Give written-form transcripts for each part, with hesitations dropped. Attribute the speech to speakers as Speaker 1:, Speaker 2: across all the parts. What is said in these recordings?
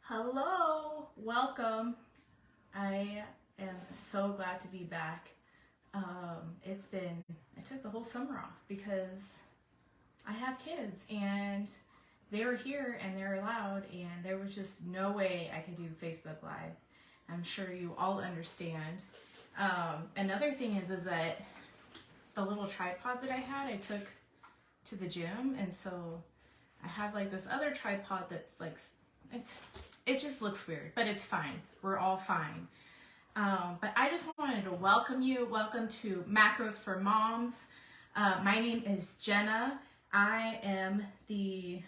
Speaker 1: Hello, welcome. I am so glad to be back. I took the whole summer off because I have kids and they were here and they're allowed, and there was just no way I could do Facebook Live. I'm sure you all understand. Another thing is that the little tripod that I had, I took to the gym, and so I have like this other tripod that's like, it just looks weird, but it's fine. We're all fine. But I just wanted to welcome you. Welcome to Macros for Moms. My name is Jenna. I am the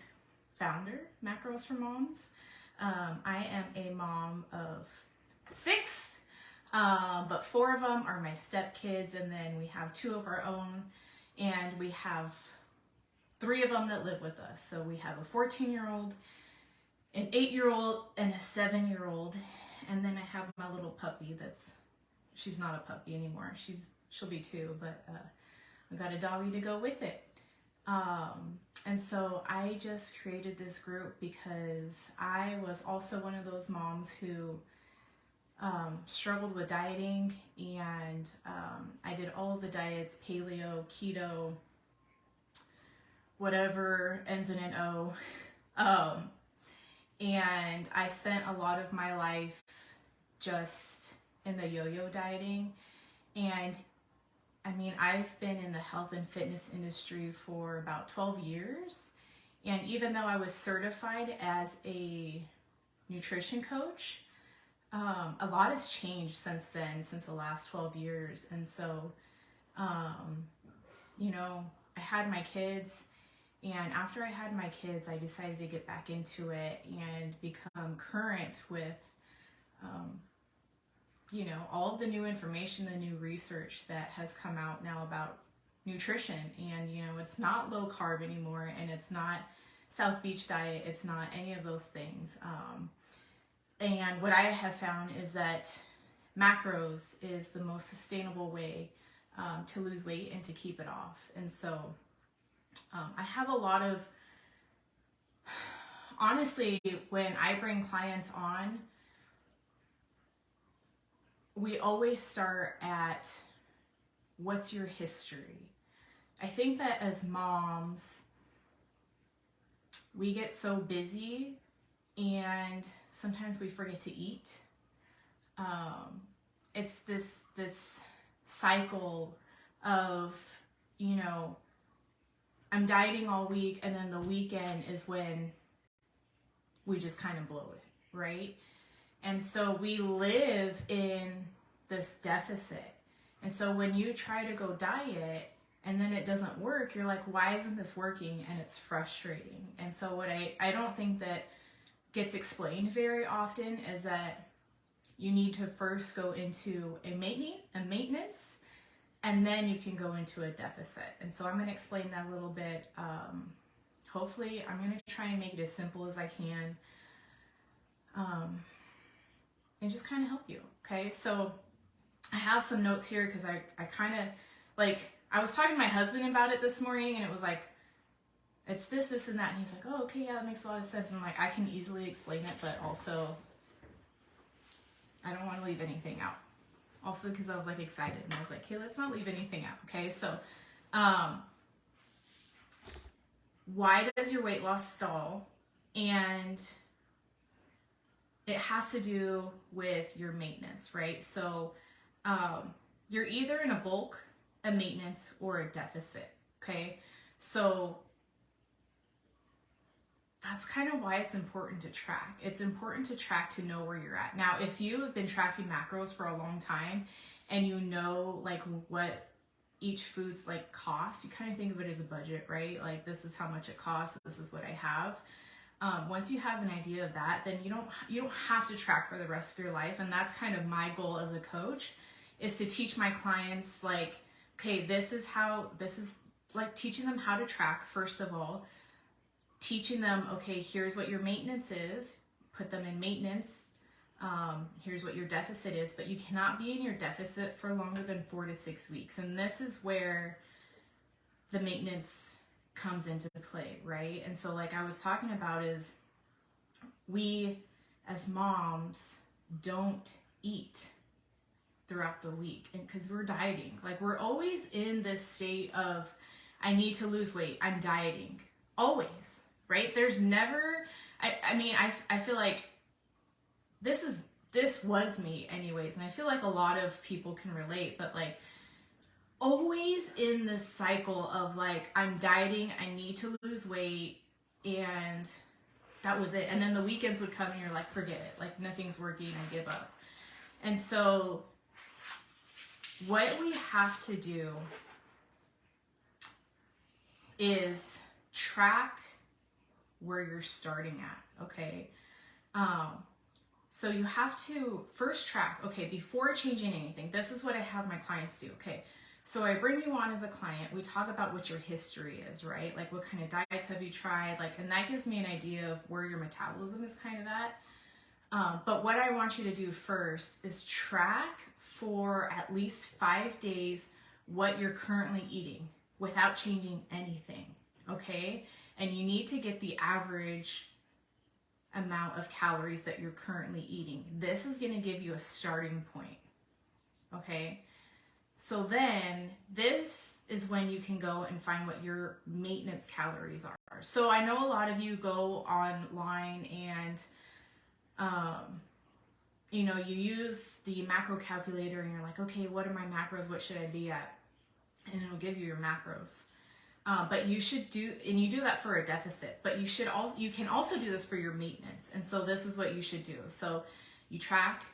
Speaker 1: founder, Macros for Moms. I am a mom of 6, but 4 of them are my stepkids, and then we have 2 of our own, and we have 3 of them that live with us. So we have a 14-year-old, an 8-year-old, and a 7-year-old, and then I have my little puppy she's not a puppy anymore. She'll be 2, but I got a doggy to go with it. And so I just created this group because I was also one of those moms who struggled with dieting, and I did all of the diets, paleo, keto, whatever ends in an O. And I spent a lot of my life just in the yo-yo dieting. And I mean, I've been in the health and fitness industry for about 12 years. And even though I was certified as a nutrition coach, a lot has changed since then, since the last 12 years. And so, I had my kids. And after I had my kids, I decided to get back into it and become current with, all of the new information, the new research that has come out now about nutrition. And, it's not low carb anymore, and it's not South Beach diet. It's not any of those things. And what I have found is that macros is the most sustainable way to lose weight and to keep it off. And so I have a lot of, honestly, when I bring clients on, we always start at what's your history. I think that as moms, we get so busy and sometimes we forget to eat. It's this cycle of, I'm dieting all week, and then the weekend is when we just kind of blow it, right? And so we live in this deficit. And so when you try to go diet and then it doesn't work, you're like, why isn't this working? And it's frustrating. And so what I don't think that gets explained very often is that you need to first go into a maintenance, and then you can go into a deficit. And so I'm going to explain that a little bit. Hopefully, I'm going to try and make it as simple as I can, and just kind of help you. Okay, so I have some notes here because I kind of, I was talking to my husband about it this morning, and it was like, it's this, and that. And he's like, oh, okay, yeah, that makes a lot of sense. And I'm like, I can easily explain it, but also I don't want to leave anything out. Also because I was excited, and I was like, hey, let's not leave anything out. Okay, so why does your weight loss stall? And it has to do with your maintenance, right? So you're either in a bulk, a maintenance, or a deficit. Okay, so that's kind of why it's important to track. It's important to track to know where you're at. Now, if you have been tracking macros for a long time and you know what each food's cost, you kind of think of it as a budget, right? This is how much it costs, this is what I have. Once you have an idea of that, then you don't have to track for the rest of your life. And that's kind of my goal as a coach, is to teach my clients okay, this is teaching them how to track, first of all. Teaching them, okay, here's what your maintenance is, put them in maintenance. Here's what your deficit is, but you cannot be in your deficit for longer than 4 to 6 weeks. And this is where the maintenance comes into play, right? And so I was talking about is we as moms don't eat throughout the week, and because we're dieting, like we're always in this state of, I need to lose weight, I'm dieting, always, right? There's never, I mean, I feel like this was me anyways, and I feel like a lot of people can relate, but like always in this cycle of like, I'm dieting, I need to lose weight, and that was it. And then the weekends would come and you're like, forget it, like nothing's working, I give up. And so what we have to do is track where you're starting at, okay? So you have to first track, okay, before changing anything, this is what I have my clients do, okay? So I bring you on as a client, we talk about what your history is, right? Like what kind of diets have you tried? Like, and that gives me an idea of where your metabolism is kind of at. But what I want you to do first is track for at least 5 days what you're currently eating without changing anything, okay? And you need to get the average amount of calories that you're currently eating. This is going to give you a starting point, okay? So then this is when you can go and find what your maintenance calories are. So I know a lot of you go online and you know, you use the macro calculator and you're like, okay, what are my macros? What should I be at? And it'll give you your macros. But you should do, and you do that for a deficit, but you can also do this for your maintenance. And so this is what you should do. So you track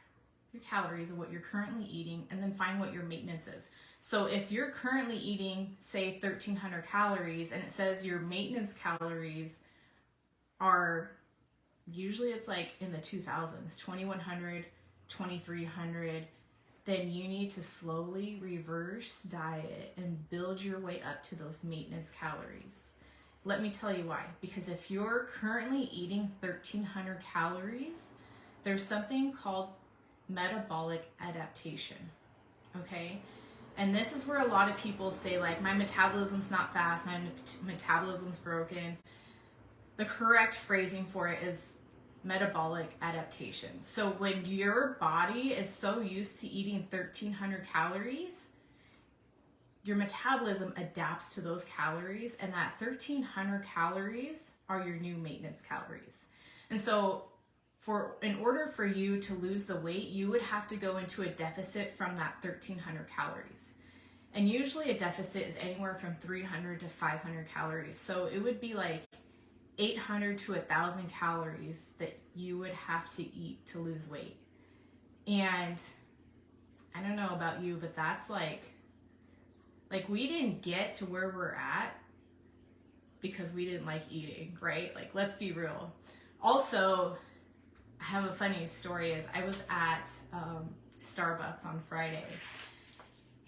Speaker 1: your calories of what you're currently eating and then find what your maintenance is. So if you're currently eating, say 1,300 calories and it says your maintenance calories are, usually it's like in the 2000s, 2,100, 2,300, then you need to slowly reverse diet and build your way up to those maintenance calories. Let me tell you why. Because if you're currently eating 1,300 calories, there's something called metabolic adaptation, okay? And this is where a lot of people say like, my metabolism's not fast, my metabolism's broken. The correct phrasing for it is metabolic adaptation. So when your body is so used to eating 1,300 calories, your metabolism adapts to those calories, and that 1,300 calories are your new maintenance calories. And so in order for you to lose the weight, you would have to go into a deficit from that 1,300 calories. And usually a deficit is anywhere from 300 to 500 calories. So it would be like 800 to 1,000 calories that you would have to eat to lose weight. And I don't know about you, but that's like we didn't get to where we're at because we didn't like eating, right? Like, let's be real. Also, I have a funny story is I was at Starbucks on Friday,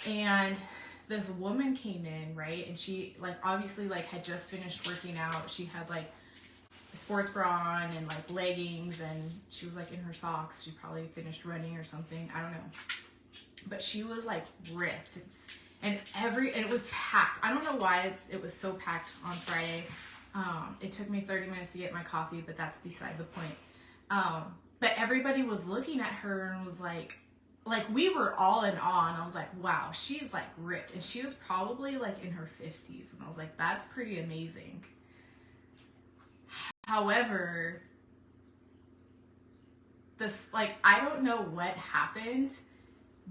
Speaker 1: and this woman came in, right? And she like obviously like had just finished working out. She had like a sports bra on and like leggings, and she was like in her socks. She probably finished running or something. I don't know. But she was like ripped. And it was packed. I don't know why it was so packed on Friday. It took me 30 minutes to get my coffee, but that's beside the point. But everybody was looking at her and was like we were all in awe, and I was like, wow, she's like ripped. And she was probably like in her 50s, and I was like, that's pretty amazing. However, this, like, I don't know what happened,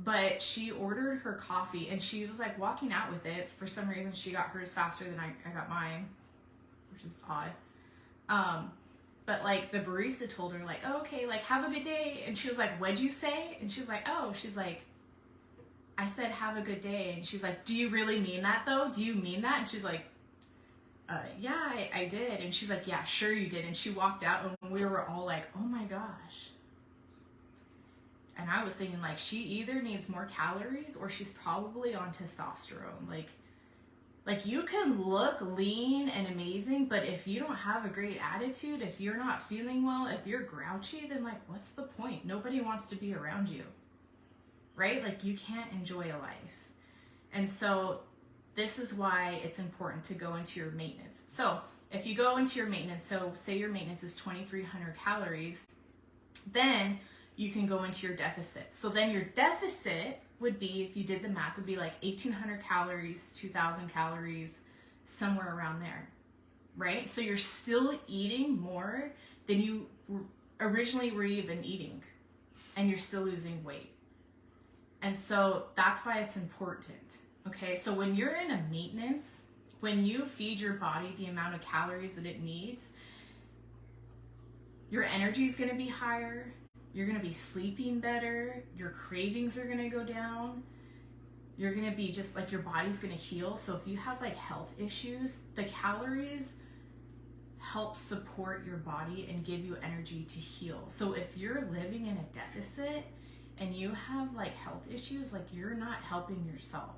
Speaker 1: but she ordered her coffee and she was like walking out with it. For some reason, she got hers faster than I got mine, which is odd. But like the barista told her like, oh, okay, like have a good day. And she was like, what'd you say? And she was like, oh, she's like, I said have a good day. And she's like, do you really mean that though? Do you mean that? And she's like, yeah, I did. And she's like, yeah, sure you did. And she walked out, and we were all like, oh my gosh. And I was thinking like, she either needs more calories or she's probably on testosterone. Like you can look lean and amazing, but if you don't have a great attitude, if you're not feeling well, if you're grouchy, then like, what's the point? Nobody wants to be around you, right? Like you can't enjoy a life. And so this is why it's important to go into your maintenance. So if you go into your maintenance, so say your maintenance is 2,300 calories, Then you can go into your deficit. So then your deficit would be, if you did the math, would be like 1,800 calories, 2,000 calories, somewhere around there, right? So you're still eating more than you originally were even eating, and you're still losing weight. And so that's why it's important, okay? So when you're in a maintenance, when you feed your body the amount of calories that it needs, your energy is going to be higher, you're going to be sleeping better, your cravings are going to go down, you're going to be just like, your body's going to heal. So if you have like health issues, the calories help support your body and give you energy to heal. So if you're living in a deficit and you have like health issues, like, you're not helping yourself.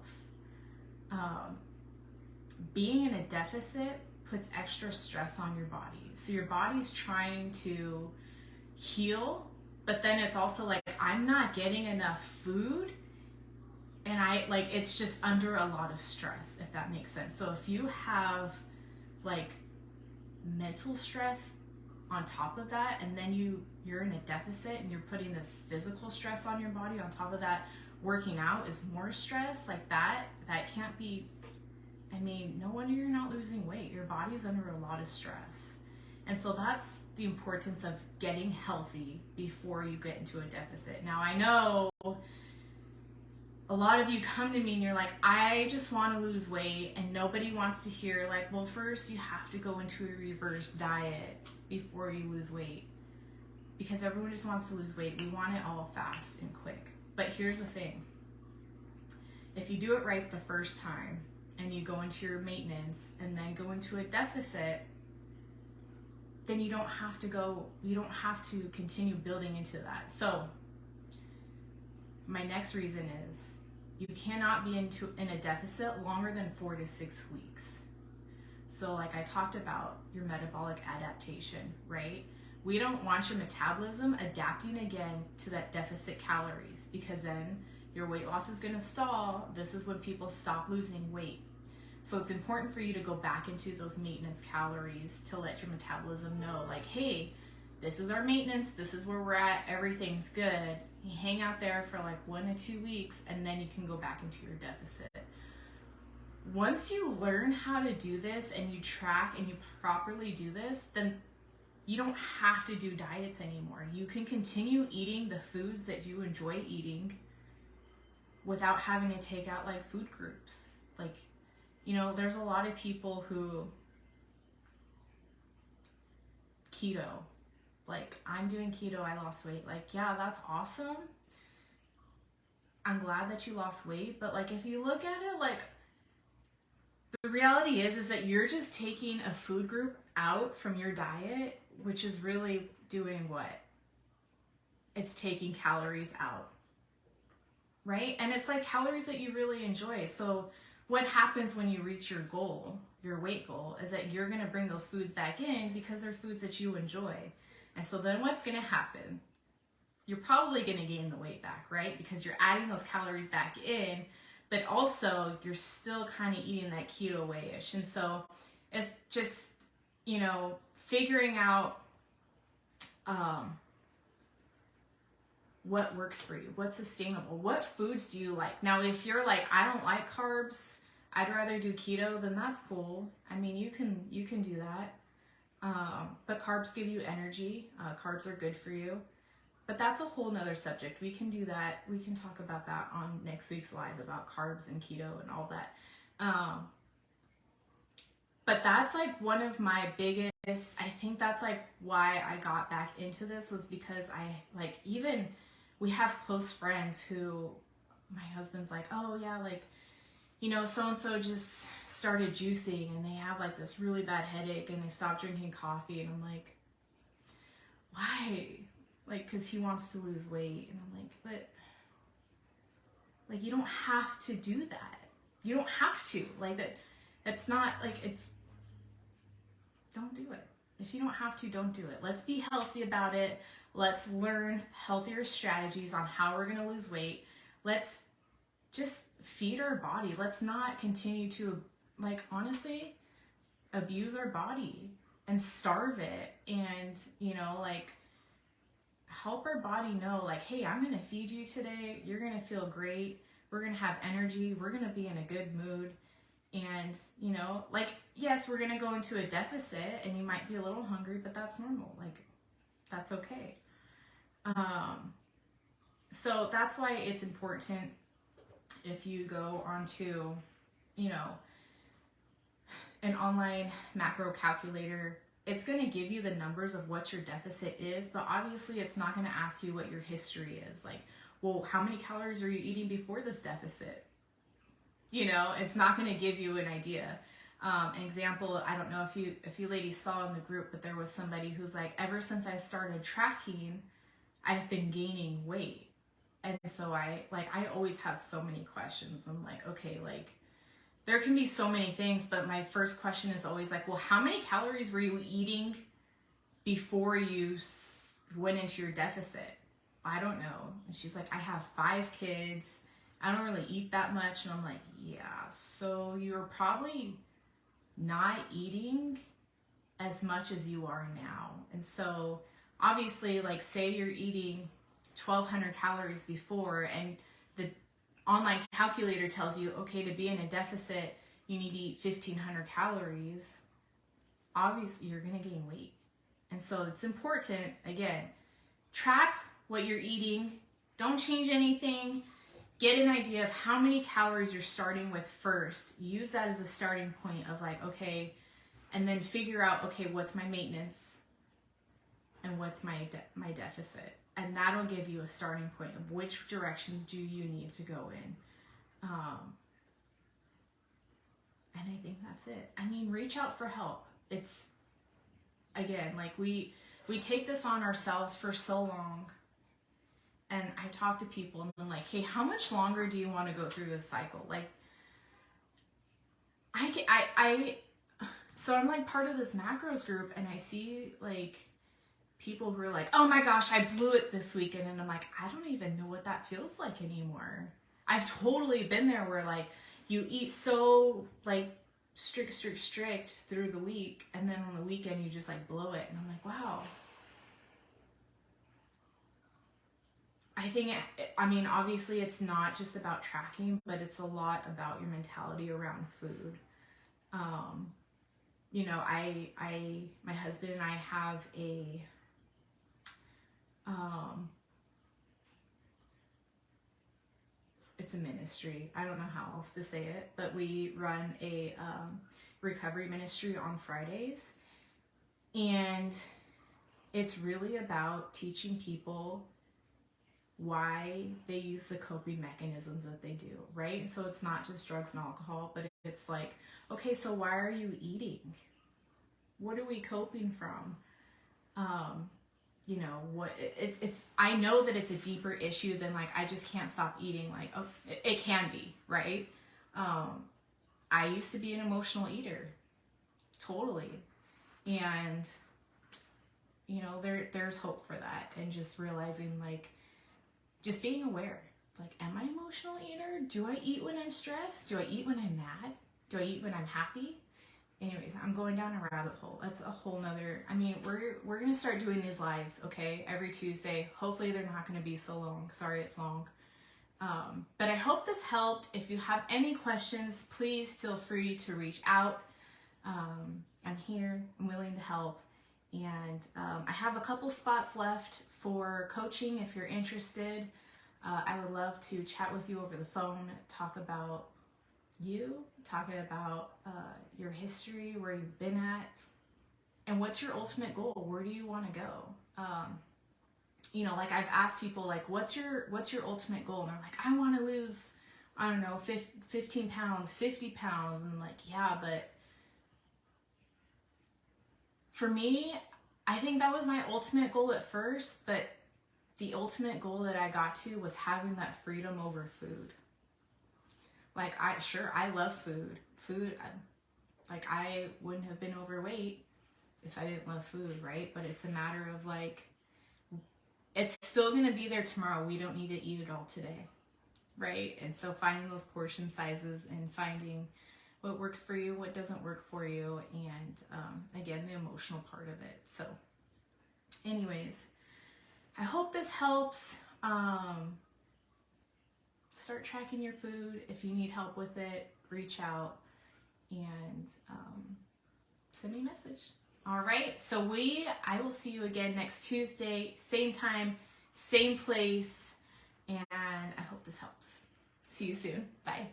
Speaker 1: Being in a deficit puts extra stress on your body. So your body's trying to heal, but then it's also like, I'm not getting enough food, and it's just under a lot of stress, if that makes sense. So if you have like mental stress on top of that, and then you're in a deficit and you're putting this physical stress on your body on top of that, working out is more stress, like that can't be, I mean, no wonder you're not losing weight. Your body's under a lot of stress. And so that's the importance of getting healthy before you get into a deficit. Now, I know a lot of you come to me and you're like, I just want to lose weight, and nobody wants to hear like, well, first you have to go into a reverse diet before you lose weight, because everyone just wants to lose weight. We want it all fast and quick. But here's the thing. If you do it right the first time, and you go into your maintenance and then go into a deficit, then you don't have to continue building into that. So my next reason is, you cannot be in a deficit longer than 4 to 6 weeks. So like I talked about, your metabolic adaptation, right? We don't want your metabolism adapting again to that deficit calories, because then your weight loss is going to stall. This is when people stop losing weight. So it's important for you to go back into those maintenance calories to let your metabolism know, like, hey, this is our maintenance, this is where we're at, everything's good. You hang out there for like 1 to 2 weeks, and then you can go back into your deficit. Once you learn how to do this and you track and you properly do this, then you don't have to do diets anymore. You can continue eating the foods that you enjoy eating without having to take out like food groups. Like, you know, there's a lot of people who keto, like, I'm doing keto, I lost weight. Like, yeah, that's awesome. I'm glad that you lost weight. But like, if you look at it, like, the reality is that you're just taking a food group out from your diet, which is really doing what? It's taking calories out, right? And it's like calories that you really enjoy. So what happens when you reach your goal, your weight goal, is that you're going to bring those foods back in because they're foods that you enjoy. And so then what's going to happen? You're probably going to gain the weight back, right? Because you're adding those calories back in, but also you're still kind of eating that keto way-ish. And so it's just, you know, figuring out what works for you, what's sustainable, what foods do you like. Now, if you're like, I don't like carbs, I'd rather do keto, then that's cool. I mean, you can do that. But carbs give you energy. Carbs are good for you. But that's a whole nother subject. We can do that. We can talk about that on next week's live, about carbs and keto and all that. But that's like one of my biggest, I think that's like why I got back into this, was because we have close friends who, my husband's like, oh yeah, like, you know, so-and-so just started juicing and they have like this really bad headache and they stopped drinking coffee. And I'm like, why? Like, cause he wants to lose weight. And I'm like, but like, you don't have to do that. You don't have to, like, that's not like, don't do it. If you don't have to, don't do it. Let's be healthy about it. Let's learn healthier strategies on how we're going to lose weight. Let's just feed our body. Let's not continue to, like, honestly, abuse our body and starve it. And, you know, like, help our body know, like, hey, I'm going to feed you today. You're going to feel great. We're going to have energy. We're going to be in a good mood. And, you know, like, yes, we're going to go into a deficit and you might be a little hungry, but that's normal. Like, that's okay. So that's why it's important if you go onto, you know, an online macro calculator, it's going to give you the numbers of what your deficit is, but obviously it's not going to ask you what your history is. Like, well, how many calories are you eating before this deficit? You know, it's not going to give you an idea. An example, I don't know if you ladies saw in the group, but there was somebody who's like, ever since I started tracking, I've been gaining weight. And so I always have so many questions. I'm like, okay, like, there can be so many things, but my first question is always like, well, how many calories were you eating before you went into your deficit? I don't know. And she's like, I have 5 kids. I don't really eat that much. And I'm like, yeah, so you're probably not eating as much as you are now. And so obviously, like, say you're eating 1,200 calories before, and the online calculator tells you, okay, to be in a deficit, you need to eat 1,500 calories. Obviously, you're going to gain weight. And so it's important, again, track what you're eating. Don't change anything. Get an idea of how many calories you're starting with first. Use that as a starting point of like, okay, and then figure out, okay, what's my maintenance and what's my deficit. And that'll give you a starting point of which direction do you need to go in. And I think that's it. I mean, reach out for help. It's, again, like we take this on ourselves for so long. And I talk to people and I'm like, hey, how much longer do you want to go through this cycle? Like, so I'm like part of this macros group, and I see like people who are like, oh my gosh, I blew it this weekend. And I'm like, I don't even know what that feels like anymore. I've totally been there where like you eat so like strict through the week, and then on the weekend you just like blow it. And I'm like, wow. I think, I mean, obviously it's not just about tracking, but it's a lot about your mentality around food. You know, my husband and I have it's a ministry. I don't know how else to say it, but we run a recovery ministry on Fridays. And it's really about teaching people why they use the coping mechanisms that they do, right? And so it's not just drugs and alcohol, but it's like, okay, so why are you eating? What are we coping from? You know, what it's, I know that it's a deeper issue than like, I just can't stop eating. Like, oh, it can be, right? I used to be an emotional eater, totally. And, you know, there's hope for that. And just realizing like, just being aware, like, am I an emotional eater? Do I eat when I'm stressed? Do I eat when I'm mad? Do I eat when I'm happy? Anyways, I'm going down a rabbit hole. That's a whole nother, I mean, we're going to start doing these lives, okay? Every Tuesday. Hopefully they're not going to be so long. Sorry, it's long. But I hope this helped. If you have any questions, please feel free to reach out. I'm here. I'm willing to help. And I have a couple spots left for coaching if you're interested. I would love to chat with you over the phone, talk about talking about your history, where you've been at, and what's your ultimate goal? Where do you want to go? You know, like I've asked people, like, what's your ultimate goal? And they're like, I want to lose, I don't know, 15 pounds, 50 pounds. And I'm like, yeah, but for me, I think that was my ultimate goal at first, but the ultimate goal that I got to was having that freedom over food. Like, I love food. I wouldn't have been overweight if I didn't love food, right? But it's a matter of like, it's still gonna be there tomorrow. We don't need to eat it all today, right? And so finding those portion sizes and finding what works for you, what doesn't work for you, and again, the emotional part of it. So anyways, I hope this helps. Start tracking your food. If you need help with it, reach out and send me a message. All right, so I will see you again next Tuesday, same time, same place, and I hope this helps. See you soon. Bye.